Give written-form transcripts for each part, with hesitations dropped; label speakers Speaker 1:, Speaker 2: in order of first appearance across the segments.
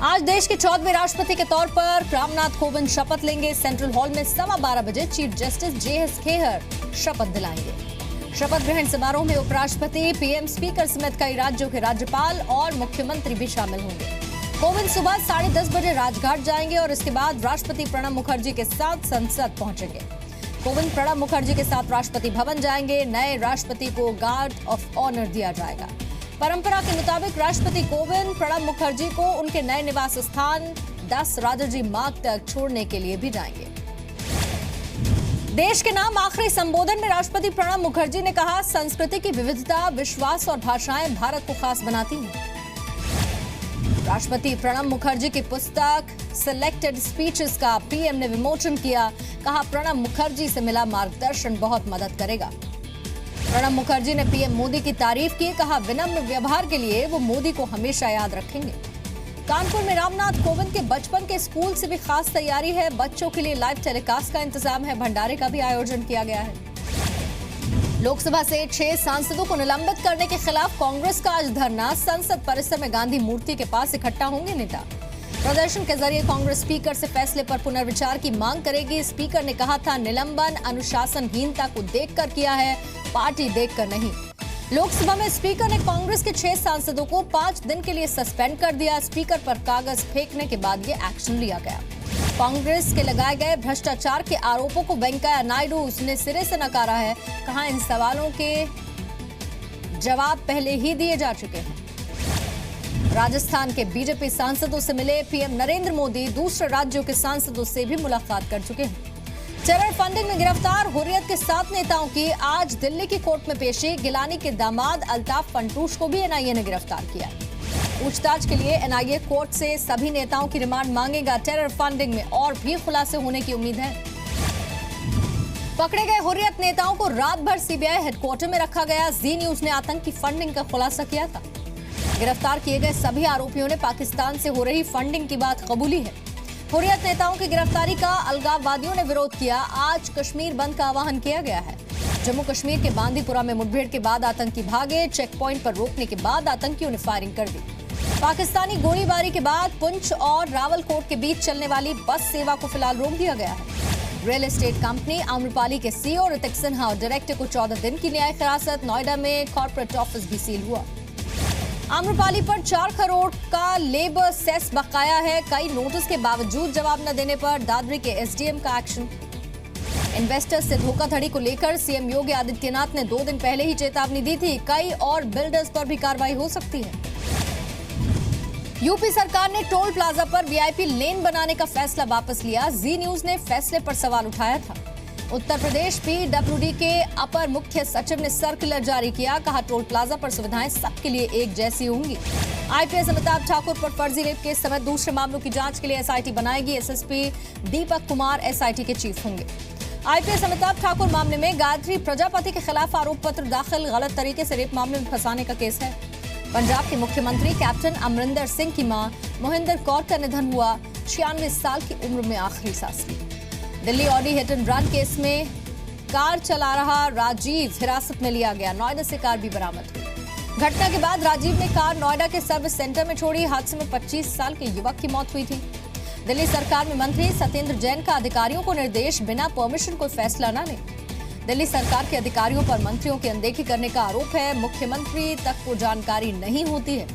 Speaker 1: आज देश के 14वें राष्ट्रपति के तौर पर रामनाथ कोविंद शपथ लेंगे। सेंट्रल हॉल में 12:15 बजे चीफ जस्टिस JS खेहर शपथ दिलाएंगे। शपथ ग्रहण समारोह में उपराष्ट्रपति, PM, स्पीकर समेत कई राज्यों के राज्यपाल और मुख्यमंत्री भी शामिल होंगे। कोविंद सुबह 10:30 बजे राजघाट जाएंगे और इसके बाद राष्ट्रपति प्रणब मुखर्जी के साथ संसद पहुंचेंगे। कोविंद प्रणब मुखर्जी के साथ राष्ट्रपति भवन जाएंगे। नए राष्ट्रपति को गार्ड ऑफ ऑनर दिया जाएगा। परंपरा के मुताबिक राष्ट्रपति कोविंद प्रणब मुखर्जी को उनके नए निवास स्थान 10 राजाजी मार्ग तक छोड़ने के लिए भी जाएंगे। देश के नाम आखिरी संबोधन में राष्ट्रपति प्रणब मुखर्जी ने कहा, संस्कृति की विविधता, विश्वास और भाषाएं भारत को खास बनाती हैं। राष्ट्रपति प्रणब मुखर्जी की पुस्तक सिलेक्टेड स्पीचेस का PM ने विमोचन किया। कहा, प्रणब मुखर्जी से मिला मार्गदर्शन बहुत मदद करेगा। प्रणब मुखर्जी ने PM मोदी की तारीफ की। कहा, विनम्र व्यवहार के लिए वो मोदी को हमेशा याद रखेंगे। कानपुर में रामनाथ कोविंद के बचपन के स्कूल से भी खास तैयारी है। बच्चों के लिए लाइव टेलीकास्ट का इंतजाम है। भंडारे का भी आयोजन किया गया है। लोकसभा से 6 सांसदों को निलंबित करने के खिलाफ कांग्रेस का आज धरना। संसद परिसर में गांधी मूर्ति के पास इकट्ठा होंगे नेता। प्रदर्शन के जरिए कांग्रेस स्पीकर से फैसले पर पुनर्विचार की मांग करेगी। स्पीकर ने कहा था, निलंबन अनुशासनहीनता को देखकर किया है, पार्टी देखकर नहीं। लोकसभा में स्पीकर ने कांग्रेस के 6 सांसदों को 5 दिन के लिए सस्पेंड कर दिया। स्पीकर पर कागज फेंकने के बाद ये एक्शन लिया गया। कांग्रेस के लगाए गए भ्रष्टाचार के आरोपों को वेंकैया नायडू ने सिरे से नकारा है। कहा, इन सवालों के जवाब पहले ही दिए जा चुके हैं। राजस्थान के बीजेपी सांसदों से मिले PM नरेंद्र मोदी। दूसरे राज्यों के सांसदों से भी मुलाकात कर चुके हैं। टेरर फंडिंग में गिरफ्तार हुर्रियत के 7 नेताओं की आज दिल्ली की कोर्ट में पेशी। गिलानी के दामाद अल्ताफ फंटूश को भी NIA ने गिरफ्तार किया। पूछताछ के लिए NIA कोर्ट से सभी नेताओं की रिमांड मांगेगा। टेरर फंडिंग में और भी खुलासे होने की उम्मीद है। पकड़े गए हुर्रियत नेताओं को रात भर CBI हेडक्वार्टर में रखा गया। जी न्यूज ने आतंकी फंडिंग का खुलासा किया था। गिरफ्तार किए गए सभी आरोपियों ने पाकिस्तान से हो रही फंडिंग की बात कबूली है। हुर्रियत नेताओं की गिरफ्तारी का अलगाववादियों ने विरोध किया। आज कश्मीर बंद का आह्वान किया गया है। जम्मू कश्मीर के बांदीपुरा में मुठभेड़ के बाद आतंकी भागे। चेक पॉइंट पर रोकने के बाद आतंकियों ने फायरिंग कर दी। पाकिस्तानी गोलीबारी के बाद पुंछ और रावलकोट के बीच चलने वाली बस सेवा को फिलहाल रोक दिया गया है। रियल एस्टेट कंपनी आम्रपाली के CEO ऋतिक सिन्हा और डायरेक्टर को 14 दिन की न्यायिक हिरासत। नोएडा में कॉर्पोरेट ऑफिस भी सील हुआ। आम्रपाली पर 4 करोड़ का लेबर सेस बकाया है। कई नोटिस के बावजूद जवाब न देने पर दादरी के SDM का एक्शन। इन्वेस्टर्स से धोखाधड़ी को लेकर CM योगी आदित्यनाथ ने 2 दिन पहले ही चेतावनी दी थी। कई और बिल्डर्स पर भी कार्रवाई हो सकती है। यूपी सरकार ने टोल प्लाजा पर VIP लेन बनाने का फैसला वापस लिया। जी न्यूज ने फैसले पर सवाल उठाया था। उत्तर प्रदेश PWD के अपर मुख्य सचिव ने सर्कुलर जारी किया। कहा, टोल प्लाजा पर सुविधाएं सबके लिए एक जैसी होंगी। IPS अमिताभ ठाकुर पर फर्जी रेप केस समेत दूसरे मामलों की जांच के लिए SIT बनाएगी। SSP दीपक कुमार SIT के चीफ होंगे। IPS अमिताभ ठाकुर मामले में गायत्री प्रजापति के खिलाफ आरोप पत्र दाखिल। गलत तरीके से रेप मामले में फंसाने का केस है। पंजाब के मुख्यमंत्री कैप्टन अमरिंदर सिंह की मां मोहिंदर कौर का निधन हुआ। 96 साल की उम्र में आखिरी सांस ली। Delhi Audi hit and run case में कार चला रहा राजीव हिरासत में लिया गया। नोएडा से कार भी बरामद हुई। घटना के बाद राजीव ने कार नोएडा के सर्विस सेंटर में छोड़ी। हादसे में 25 साल के युवक की मौत हुई थी। दिल्ली सरकार में मंत्री सत्येंद्र जैन का अधिकारियों को निर्देश, बिना परमिशन कोई फैसला न लें। दिल्ली सरकार के अधिकारियों पर मंत्रियों की अनदेखी करने का आरोप है। मुख्यमंत्री तक को जानकारी नहीं होती है।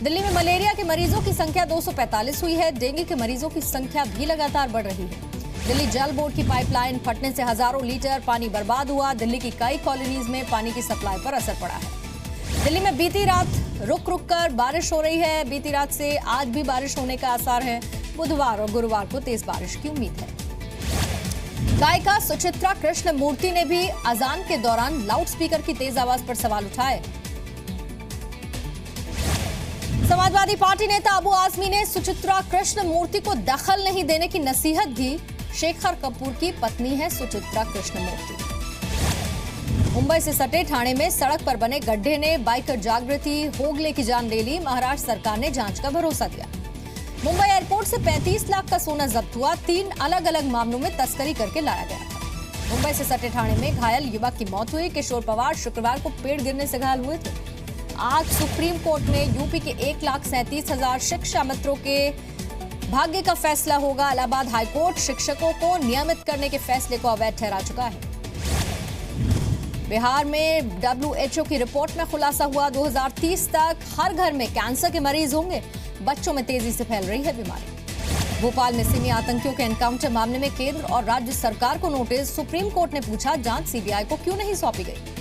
Speaker 1: दिल्ली में मलेरिया के मरीजों की संख्या 245 हुई है। डेंगू के मरीजों की संख्या भी लगातार बढ़ रही है। दिल्ली जल बोर्ड की पाइपलाइन फटने से हजारों लीटर पानी बर्बाद हुआ। दिल्ली की कई कॉलोनीज में पानी की सप्लाई पर असर पड़ा है। दिल्ली में बीती रात रुक रुक कर बारिश हो रही है। बीती रात से आज भी बारिश होने का आसार है। बुधवार और गुरुवार को तेज बारिश की उम्मीद है। गायिका सुचित्रा कृष्णमूर्ति ने भी अजान के दौरान लाउडस्पीकर की तेज आवाज पर सवाल उठाए। समाजवादी पार्टी नेता अबू आजमी ने सुचित्रा कृष्णमूर्ति को दखल नहीं देने की नसीहत दी। शेखर कपूर की पत्नी है सुचित्रा कृष्णमूर्ति। मुंबई से सटे ठाणे में सड़क पर बने गड्ढे ने बाइकर जागृति होगले की जान ले ली। महाराष्ट्र सरकार ने जांच का भरोसा दिया। मुंबई एयरपोर्ट से 35 लाख का सोना जब्त हुआ। 3 अलग अलग मामलों में तस्करी करके लाया गया था। मुंबई से सटे ठाणे में घायल युवक की मौत हुई। किशोर पवार शुक्रवार को पेड़ गिरने से घायल हुए थे। आज सुप्रीम कोर्ट में यूपी के 1,37,000 शिक्षा मित्रों के भाग्य का फैसला होगा। इलाहाबाद हाईकोर्ट शिक्षकों को नियमित करने के फैसले को अवैध ठहरा चुका है। बिहार में WHO की रिपोर्ट में खुलासा हुआ, 2030 तक हर घर में कैंसर के मरीज होंगे। बच्चों में तेजी से फैल रही है बीमारी। भोपाल में सिमी आतंकियों के एनकाउंटर मामले में केंद्र और राज्य सरकार को नोटिस। सुप्रीम कोर्ट ने पूछा, जांच सीबीआई को क्यों नहीं सौंपी गई।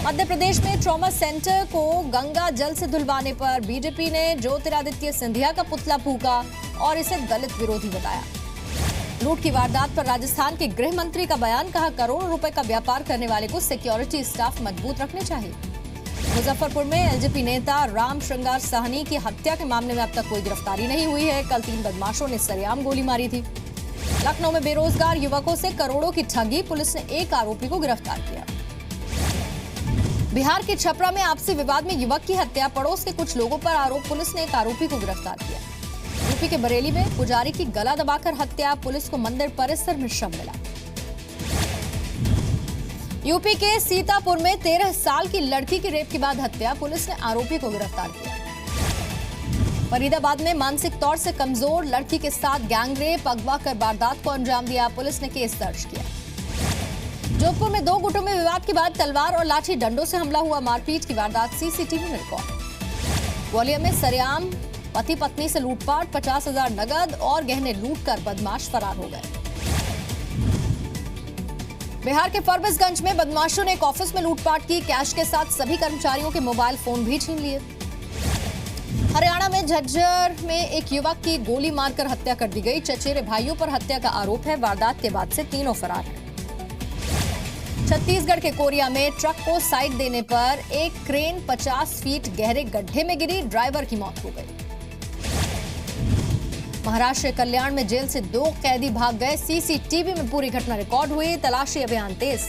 Speaker 1: मध्य प्रदेश में ट्रॉमा सेंटर को गंगा जल से धुलवाने पर बीजेपी ने ज्योतिरादित्य सिंधिया का पुतला फूंका और इसे दलित विरोधी बताया। लूट की वारदात पर राजस्थान के गृह मंत्री का बयान, कहा करोड़ों रुपए का व्यापार करने वाले को सिक्योरिटी स्टाफ मजबूत रखने चाहिए। मुजफ्फरपुर में एलजेपी नेता राम श्रृंगार साहनी की हत्या के मामले में अब तक कोई गिरफ्तारी नहीं हुई है। कल 3 बदमाशों ने सरेआम गोली मारी थी। लखनऊ में बेरोजगार युवकों से करोड़ों की ठगी, पुलिस ने एक आरोपी को गिरफ्तार किया। बिहार के छपरा में आपसी विवाद में युवक की हत्या, पड़ोस के कुछ लोगों पर आरोप, पुलिस ने एक आरोपी को गिरफ्तार किया। यूपी के बरेली में पुजारी की गला दबाकर हत्या, पुलिस को मंदिर परिसर में शव मिला। यूपी के सीतापुर में 13 साल की लड़की की रेप के बाद हत्या, पुलिस ने आरोपी को गिरफ्तार किया। फरीदाबाद में मानसिक तौर से कमजोर लड़की के साथ गैंगरेप, अगवा कर वारदात को अंजाम दिया, पुलिस ने केस दर्ज किया। जोधपुर में 2 गुटों में विवाद के बाद तलवार और लाठी डंडों से हमला हुआ, मारपीट की वारदात सीसीटीवी में रिकॉर्ड। ग्वालियर में सरेआम पति पत्नी से लूटपाट, 50,000 नगद और गहने लूटकर बदमाश फरार हो गए। बिहार के फरबिसगंज में बदमाशों ने एक ऑफिस में लूटपाट की, कैश के साथ सभी कर्मचारियों के मोबाइल फोन भी छीन लिए। हरियाणा में झज्जर में एक युवक की गोली मारकर हत्या कर दी गई, चचेरे भाइयों पर हत्या का आरोप है, वारदात के बाद से तीनों फरार हैं। छत्तीसगढ़ के कोरिया में ट्रक को साइड देने पर एक क्रेन 50 फीट गहरे गड्ढे में गिरी, ड्राइवर की मौत हो गई। महाराष्ट्र के कल्याण में जेल से 2 कैदी भाग गए, सीसीटीवी में पूरी घटना रिकॉर्ड हुई, तलाशी अभियान तेज।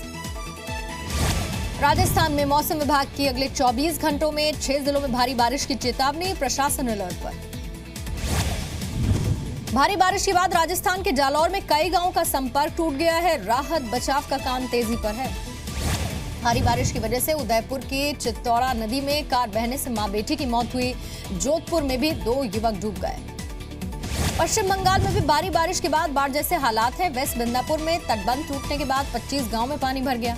Speaker 1: राजस्थान में मौसम विभाग की अगले 24 घंटों में 6 जिलों में भारी बारिश की चेतावनी, प्रशासन अलर्ट पर। भारी बारिश के बाद राजस्थान के जालौर में कई गांवों का संपर्क टूट गया है, राहत बचाव का काम तेजी पर है। भारी बारिश की वजह से उदयपुर की चित्तौड़ा नदी में कार बहने से मां बेटी की मौत हुई, जोधपुर में भी 2 युवक डूब गए। पश्चिम बंगाल में भी भारी बारिश के बाद बाढ़ जैसे हालात हैं, वेस्ट मिदनापुर में तटबंध टूटने के बाद 25 गांव में पानी भर गया।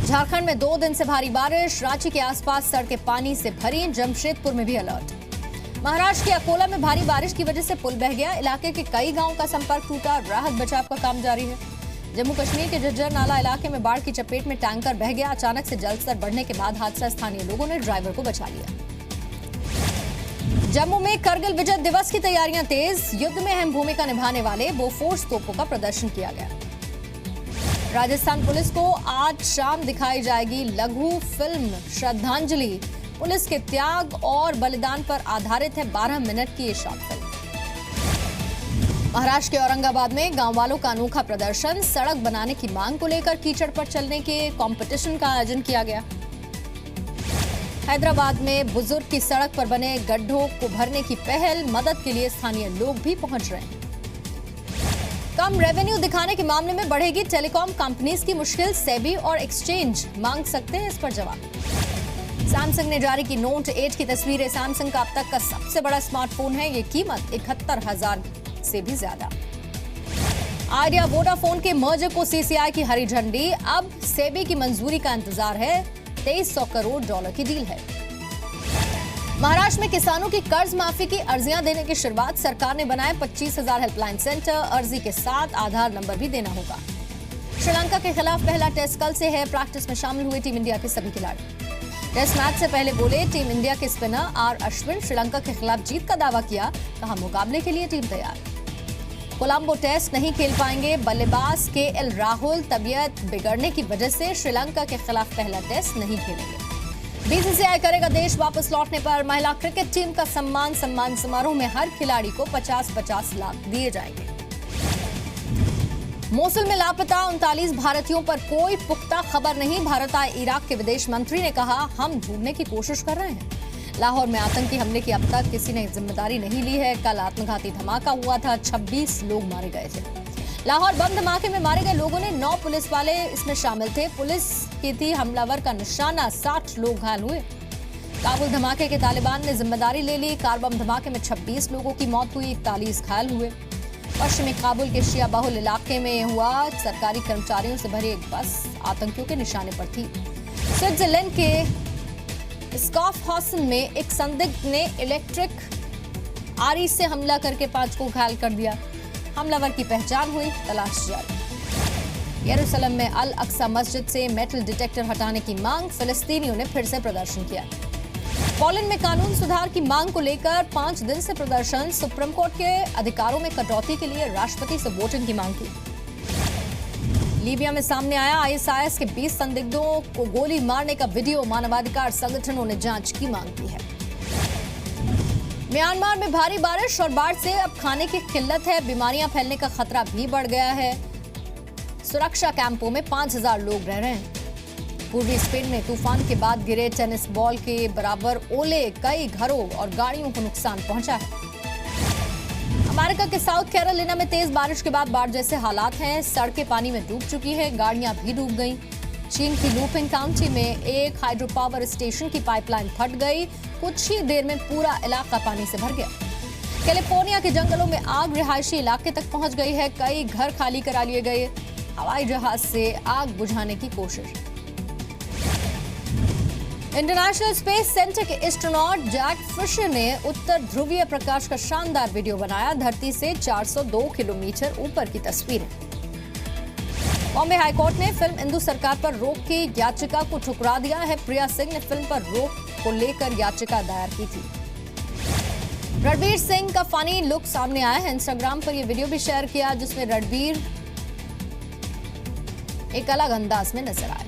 Speaker 1: झारखंड में 2 दिन से भारी बारिश, रांची के आसपास सड़कें पानी से भरी, जमशेदपुर में भी अलर्ट। महाराष्ट्र के अकोला में भारी बारिश की वजह से पुल बह गया, इलाके के कई गांवों का संपर्क टूटा, राहत बचाव का काम जारी है। जम्मू कश्मीर के झज्जर नाला इलाके में बाढ़ की चपेट में टैंकर बह गया, अचानक से जलस्तर बढ़ने के बाद हादसा, स्थानीय लोगों ने ड्राइवर को बचा लिया। जम्मू में करगिल विजय दिवस की तैयारियां तेज, युद्ध में अहम भूमिका निभाने वाले बोफोर्स तोपों का प्रदर्शन किया गया। राजस्थान पुलिस को आज शाम दिखाई जाएगी लघु फिल्म श्रद्धांजलि, पुलिस के त्याग और बलिदान पर आधारित है 12 मिनट की ये शॉर्ट फिल्म। महाराष्ट्र के औरंगाबाद में गांव वालों का अनोखा प्रदर्शन, सड़क बनाने की मांग को लेकर कीचड़ पर चलने के कंपटीशन का आयोजन किया गया। हैदराबाद में बुजुर्ग की सड़क पर बने गड्ढों को भरने की पहल, मदद के लिए स्थानीय लोग भी पहुंच रहे हैं। कम रेवेन्यू दिखाने के मामले में बढ़ेगी टेलीकॉम कंपनीज की मुश्किल, सेबी और एक्सचेंज मांग सकते हैं इस पर जवाब। सैमसंग ने जारी की नोट 8 की तस्वीरें, सैमसंग का अब तक का सबसे बड़ा स्मार्टफोन है, ये कीमत 71,000 से भी ज्यादा। आइडिया वोडाफोन के मर्जर को सीसीआई की हरी झंडी, अब सेबी की मंजूरी का इंतजार है, $2300 करोड़ की डील है। महाराष्ट्र में किसानों की कर्ज माफी की अर्जियां देने की शुरुआत, सरकार ने बनाए 25,000 हेल्पलाइन सेंटर, अर्जी के साथ आधार नंबर भी देना होगा। श्रीलंका के खिलाफ पहला टेस्ट कल से है, प्रैक्टिस में शामिल हुए टीम इंडिया के सभी खिलाड़ी। टेस्ट मैच से पहले बोले टीम इंडिया के स्पिनर आर अश्विन, श्रीलंका के खिलाफ जीत का दावा किया, कहा मुकाबले के लिए टीम तैयार। कोलंबो टेस्ट नहीं खेल पाएंगे बल्लेबाज केएल राहुल, तबीयत बिगड़ने की वजह से श्रीलंका के खिलाफ पहला टेस्ट नहीं खेलेंगे। बीसीसीआई करेगा देश वापस लौटने पर महिला क्रिकेट टीम का सम्मान समारोह में हर खिलाड़ी को 50-50 लाख दिए जाएंगे। मोसुल में लापता 39 भारतीयों पर कोई पुख्ता खबर नहीं, भारत आए इराक के विदेश मंत्री ने कहा, हम ढूंढने की कोशिश कर रहे हैं। लाहौर में आतंकी हमले की अब तक किसी ने जिम्मेदारी नहीं ली है, कल आत्मघाती धमाका हुआ था, 26 लोग मारे गए थे। लाहौर बम धमाके में मारे गए लोगों ने 9 पुलिस वाले इसमें शामिल थे, पुलिस की थी हमलावर का निशाना, 60 लोग घायल हुए। काबुल धमाके के तालिबान ने जिम्मेदारी ले ली। कार बम धमाके में 26 लोगों की मौत हुई, 41 घायल हुए। पश्चिमी काबुल के शिया बहुल इलाके में हुआ। सरकारी कर्मचारियों से भरी एक बस आतंकियों के निशाने पर थी। स्विट्जरलैंड के स्कॉफहॉसन में एक संदिग्ध ने इलेक्ट्रिक आरी से हमला करके 5 को घायल कर दिया। हमलावर की पहचान हुई, तलाश जारी। यरूशलेम में अल अक्सा मस्जिद से मेटल डिटेक्टर हटाने की मांग, फिलिस्तीनियों ने फिर से प्रदर्शन किया। पोलैंड में कानून सुधार की मांग को लेकर 5 दिन से प्रदर्शन, सुप्रीम कोर्ट के अधिकारों में कटौती के लिए राष्ट्रपति से वोटिंग की मांग की। लीबिया में सामने आया आईएसआईएस के 20 संदिग्धों को गोली मारने का वीडियो, मानवाधिकार संगठनों ने जांच की मांग की है। म्यांमार में भारी बारिश और बाढ़ से अब खाने की किल्लत है, बीमारियां फैलने का खतरा भी बढ़ गया है। सुरक्षा कैंपों में 5000 लोग रह रहे हैं। पूर्वी स्पेन में तूफान के बाद गिरे टेनिस बॉल के बराबर ओले, कई घरों और गाड़ियों को नुकसान पहुंचा है। अमेरिका के साउथ कैरोलिना में तेज बारिश के बाद बाढ़ जैसे हालात हैं, सड़कें पानी में डूब चुकी है, गाड़ियां भी डूब गईं। चीन की लूपिंग काउंटी में एक हाइड्रो पावर स्टेशन की पाइपलाइन फट गई, कुछ ही देर में पूरा इलाका पानी से भर गया। कैलिफोर्निया के जंगलों में आग रिहायशी इलाके तक पहुंच गई है, कई घर खाली करा लिए गए। हवाई जहाज से आग बुझाने की कोशिश। इंटरनेशनल स्पेस सेंटर के एस्ट्रोनॉट जैक फिशर ने उत्तर ध्रुवीय प्रकाश का शानदार वीडियो बनाया, धरती से 402 किलोमीटर ऊपर की तस्वीरें। बॉम्बे हाईकोर्ट ने फिल्म इंदु सरकार पर रोक की याचिका को ठुकरा दिया है। प्रिया सिंह ने फिल्म पर रोक को लेकर याचिका दायर की थी। रणवीर सिंह का फनी लुक सामने आया है, इंस्टाग्राम पर यह वीडियो भी शेयर किया जिसमें रणवीर एक अलग अंदाज में नजर आया।